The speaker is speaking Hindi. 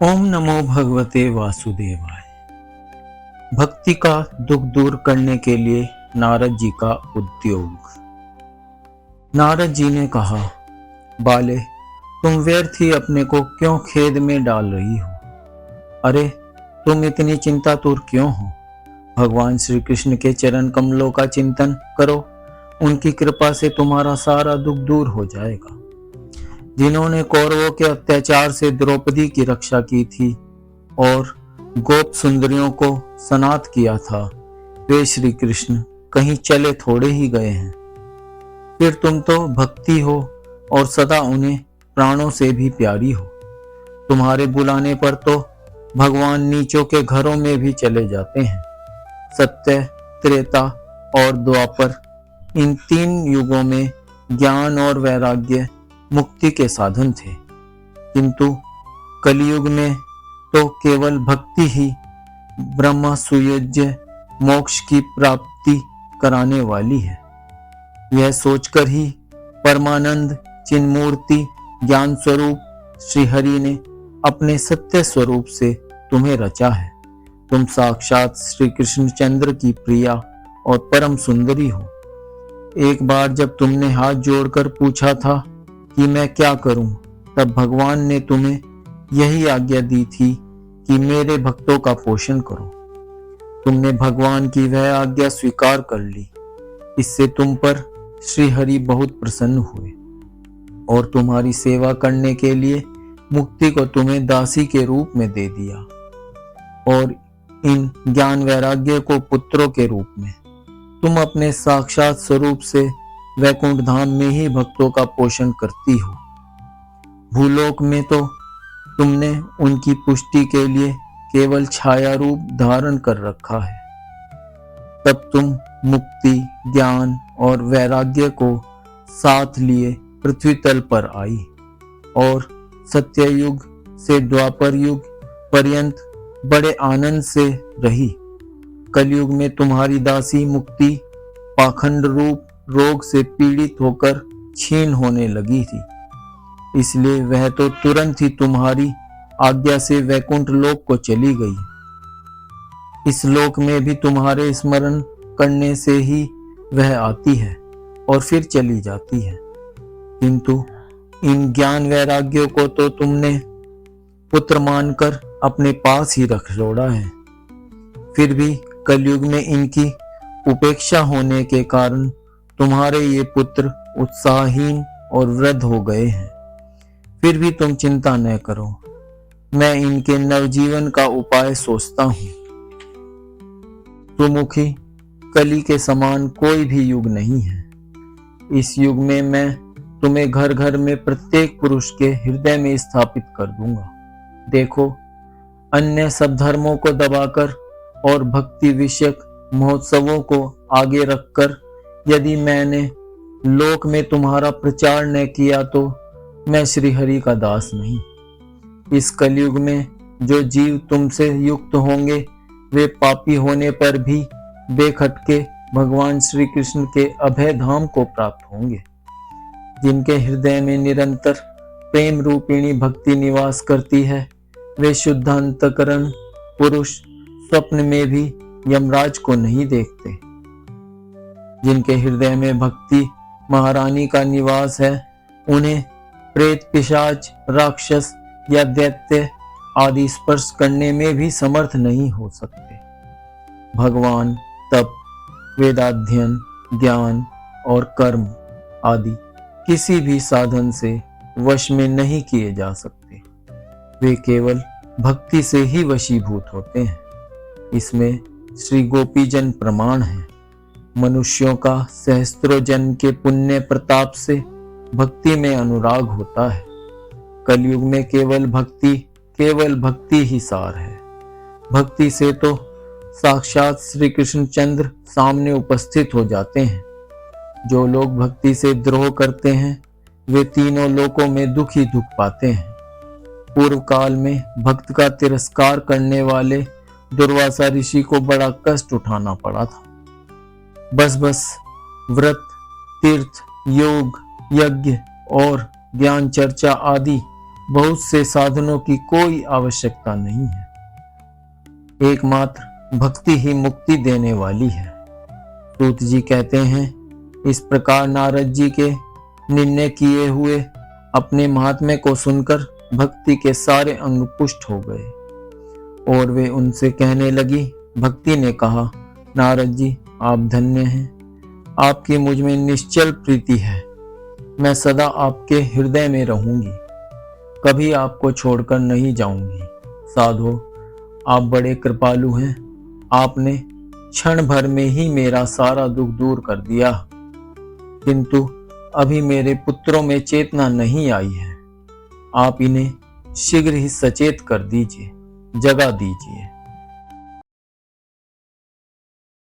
ओम नमो भगवते वासुदेवाय। भक्ति का दुख दूर करने के लिए नारद जी का उद्योग। नारद जी ने कहा, बाले, तुम व्यर्थ ही अपने को क्यों खेद में डाल रही हो? अरे, तुम इतनी चिंतातुर क्यों हो? भगवान श्री कृष्ण के चरण कमलों का चिंतन करो, उनकी कृपा से तुम्हारा सारा दुख दूर हो जाएगा। जिन्होंने कौरवों के अत्याचार से द्रौपदी की रक्षा की थी और गोप सुंदरियों को सनाथ किया था, वे श्री कृष्ण कहीं चले थोड़े ही गए हैं। फिर तुम तो भक्ति हो और सदा उन्हें प्राणों से भी प्यारी हो। तुम्हारे बुलाने पर तो भगवान नीचों के घरों में भी चले जाते हैं। सत्य, त्रेता और द्वापर, इन 3 युगों में ज्ञान और वैराग्य मुक्ति के साधन थे, किंतु कलियुग में तो केवल भक्ति ही ब्रह्म सुयोज्य मोक्ष की प्राप्ति कराने वाली है। यह सोचकर ही परमानंद चिन्मूर्ति ज्ञान स्वरूप श्री हरि ने अपने सत्य स्वरूप से तुम्हें रचा है। तुम साक्षात श्री कृष्णचंद्र की प्रिया और परम सुंदरी हो। एक बार जब तुमने हाथ जोड़कर पूछा था कि मैं क्या करूं, तब भगवान ने तुम्हें यही आज्ञा दी थी कि मेरे भक्तों का पोषण करो। तुमने भगवान की वह आज्ञा स्वीकार कर ली। इससे तुम पर श्री हरि बहुत प्रसन्न हुए और तुम्हारी सेवा करने के लिए मुक्ति को तुम्हें दासी के रूप में दे दिया और इन ज्ञान वैराग्य को पुत्रों के रूप में। तुम अपने साक्षात स्वरूप से वैकुंठ धाम में ही भक्तों का पोषण करती हो। भूलोक में तो तुमने उनकी पुष्टि के लिए केवल छाया रूप धारण कर रखा है। तब तुम मुक्ति, ज्ञान और वैराग्य को साथ लिए पृथ्वी तल पर आई और सत्ययुग से द्वापर युग पर्यंत बड़े आनंद से रही। कलयुग में तुम्हारी दासी मुक्ति पाखंड रूप रोग से पीड़ित होकर क्षीण होने लगी थी, इसलिए वह तो तुरंत ही तुम्हारी आज्ञा से वैकुंठ लोक को चली गई। इस लोक में भी तुम्हारे स्मरण करने से ही वह आती है और फिर चली जाती है, किंतु इन ज्ञान वैराग्यों को तो तुमने पुत्र मानकर अपने पास ही रख छोड़ा है। फिर भी कलयुग में इनकी उपेक्षा होने के कारण तुम्हारे ये पुत्र उत्साहहीन और वृद्ध हो गए हैं। फिर भी तुम चिंता न करो, मैं इनके नवजीवन का उपाय सोचता हूँ। सुमुखी, कली के समान कोई भी युग नहीं है। इस युग में मैं तुम्हें घर घर में प्रत्येक पुरुष के हृदय में स्थापित कर दूंगा। देखो, अन्य सब धर्मों को दबाकर और भक्ति विषयक महोत्सवों को आगे रखकर यदि मैंने लोक में तुम्हारा प्रचार न किया तो मैं श्री हरि का दास नहीं। इस कलयुग में जो जीव तुमसे युक्त होंगे वे पापी होने पर भी बेखटके भगवान श्री कृष्ण के अभय धाम को प्राप्त होंगे। जिनके हृदय में निरंतर प्रेम रूपिणी भक्ति निवास करती है, वे शुद्ध अंतःकरण पुरुष स्वप्न में भी यमराज को नहीं देखते। जिनके हृदय में भक्ति महारानी का निवास है, उन्हें प्रेत, पिशाच, राक्षस या दैत्य आदि स्पर्श करने में भी समर्थ नहीं हो सकते। भगवान तप, वेदाध्ययन, ज्ञान और कर्म आदि किसी भी साधन से वश में नहीं किए जा सकते। वे केवल भक्ति से ही वशीभूत होते हैं। इसमें श्री गोपीजन प्रमाण है। मनुष्यों का सहस्त्रों जन्म के पुण्य प्रताप से भक्ति में अनुराग होता है। कलयुग में केवल भक्ति ही सार है। भक्ति से तो साक्षात श्री कृष्णचंद्र सामने उपस्थित हो जाते हैं। जो लोग भक्ति से द्रोह करते हैं वे तीनों लोकों में दुख ही दुख पाते हैं। पूर्व काल में भक्त का तिरस्कार करने वाले दुर्वासा ऋषि को बड़ा कष्ट उठाना पड़ा था। बस व्रत, तीर्थ, योग, यज्ञ और ज्ञान चर्चा आदि बहुत से साधनों की कोई आवश्यकता नहीं है। एकमात्र भक्ति ही मुक्ति देने वाली है। सूत जी कहते हैं, इस प्रकार नारद जी के निर्णय किए हुए अपने महात्म्य को सुनकर भक्ति के सारे अंग पुष्ट हो गए और वे उनसे कहने लगी। भक्ति ने कहा, नारद जी आप धन्य हैं, आपकी मुझ में निश्चल प्रीति है। मैं सदा आपके हृदय में रहूंगी, कभी आपको छोड़कर नहीं जाऊंगी। साधो, आप बड़े कृपालु हैं, आपने क्षण भर में ही मेरा सारा दुख दूर कर दिया, किंतु अभी मेरे पुत्रों में चेतना नहीं आई है। आप इन्हें शीघ्र ही सचेत कर दीजिए, जगा दीजिए।